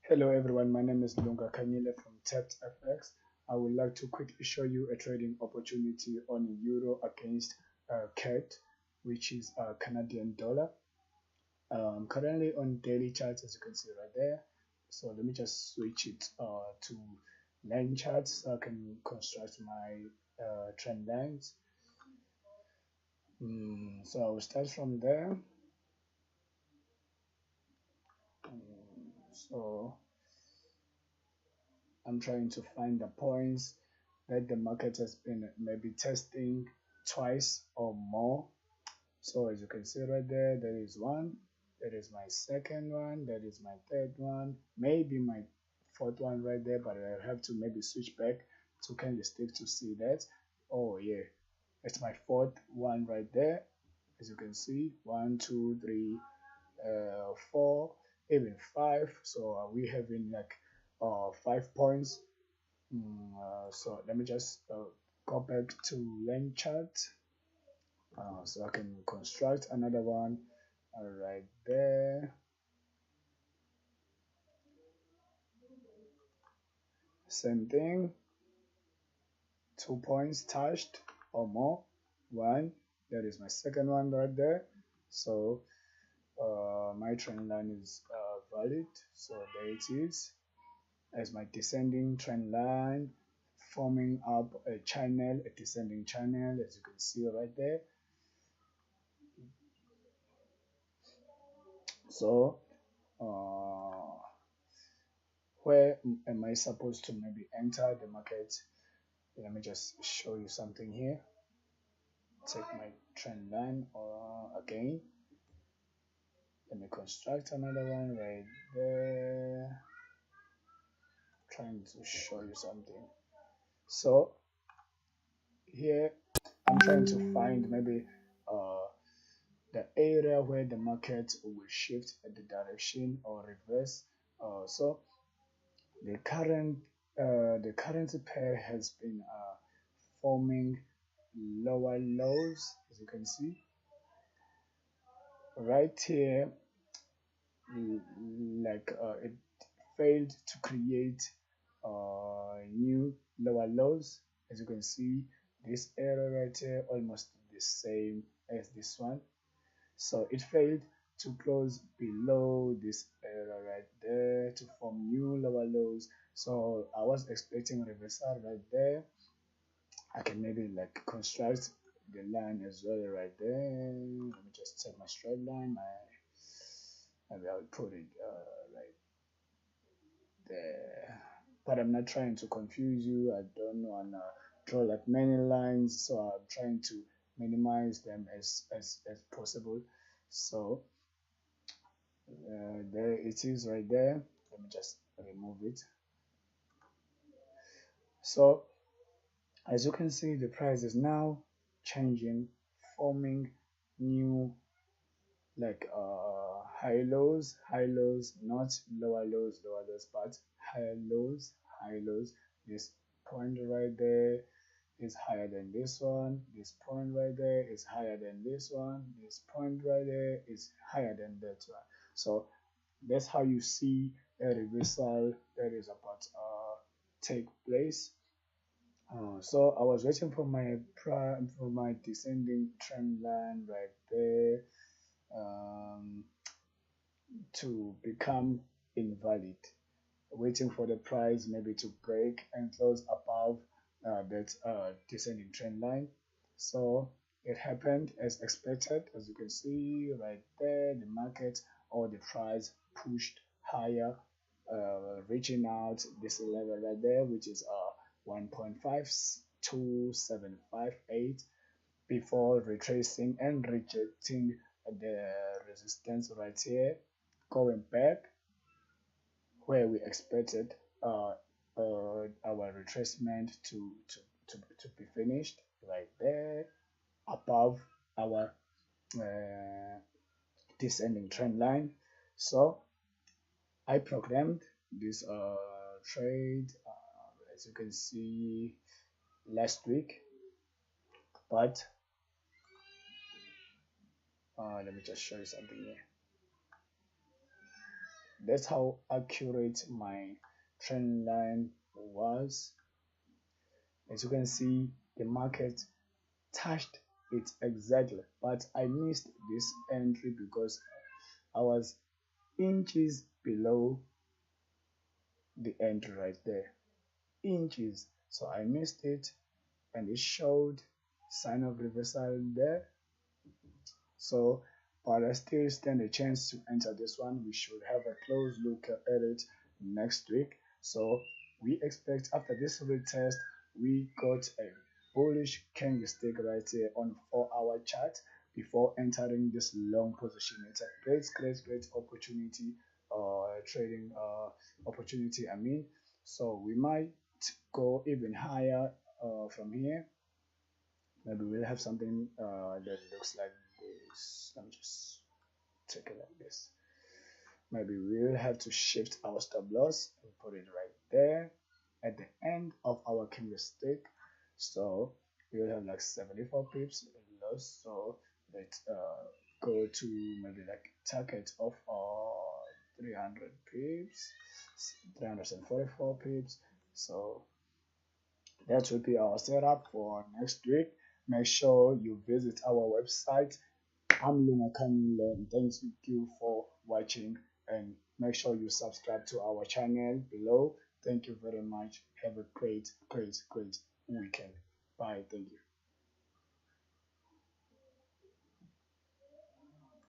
Hello everyone, my name is Lunga Kanyile from TapFX. I would like to quickly show you a trading opportunity on Euro against CAD, which is Canadian dollar. Currently on daily charts, as you can see right there. So let me just switch it to line charts so I can construct my trend lines. So I will start from there. So I'm trying to find the points that the market has been maybe testing twice or more. So as you can see right there, there is one, that is my second one, that is my third one, maybe my fourth one right there, but I have to maybe switch back to candlestick to see that. Oh yeah, it's my fourth one right there. As you can see, one, two, three, four, even five. So we having like 5 points. So let me just go back to line chart so I can construct another one right there. Same thing, 2 points touched or more. One, that is my second one right there. So my trend line is valid. So there it is as my descending trend line, forming up a channel, a descending channel, as you can see right there. So where am I supposed to maybe enter the market? Let me just show you something here. Take my trend line again. Let me construct another one right there. Trying to show you something. So here I'm trying to find maybe the area where the market will shift at the direction or reverse. So the currency pair has been forming lower lows, as you can see right here. Like it failed to create new lower lows. As you can see, this area right here almost the same as this one. So it failed to close below this area right there to form new lower lows. So I was expecting reversal right there. I can maybe like construct the line as well right there. Let me just set my straight line. Maybe I'll put it right there. But I'm not trying to confuse you. I don't want to draw like many lines, so I'm trying to minimize them as possible. So there it is right there. Let me just remove it. So as you can see, the price is now changing, forming new like high lows, not lower lows, but high lows. This point right there is higher than this one. This point right there is higher than this one. This point right there is higher than that one. So that's how you see a reversal that is about take place. So I was waiting for my descending trend line right there to become invalid, waiting for the price maybe to break and close above that descending trend line. So it happened as expected. As you can see right there, the market or the price pushed higher, reaching out this level right there, which is 1.52758, before retracing and rejecting the resistance right here, going back where we expected our retracement to be finished right there above our uh, descending trend line. So I programmed this trade as you can see last week, but let me just show you something here. That's how accurate my trend line was. As you can see, the market touched it exactly, but I missed this entry because I was inches below the entry right there. Inches. So I missed it, and it showed sign of reversal there. So, but I still stand a chance to enter this one. We should have a close look at it next week. So we expect after this retest, we got a bullish candlestick right here on 4-hour chart before entering this long position. It's a great opportunity, trading opportunity. I mean, so we might go even higher from here. Maybe we'll have something that looks like this. Let me just take it like this. Maybe we'll have to shift our stop loss and put it right there at the end of our candlestick. So we'll have like 74 pips loss. So let's go to maybe like target of 300 pips, 344 pips. So that will be our setup for next week. Make sure you visit our website. I'm Luna Kanile, and thanks you for watching. And make sure you subscribe to our channel below. Thank you very much. Have a great weekend. Bye. Thank you.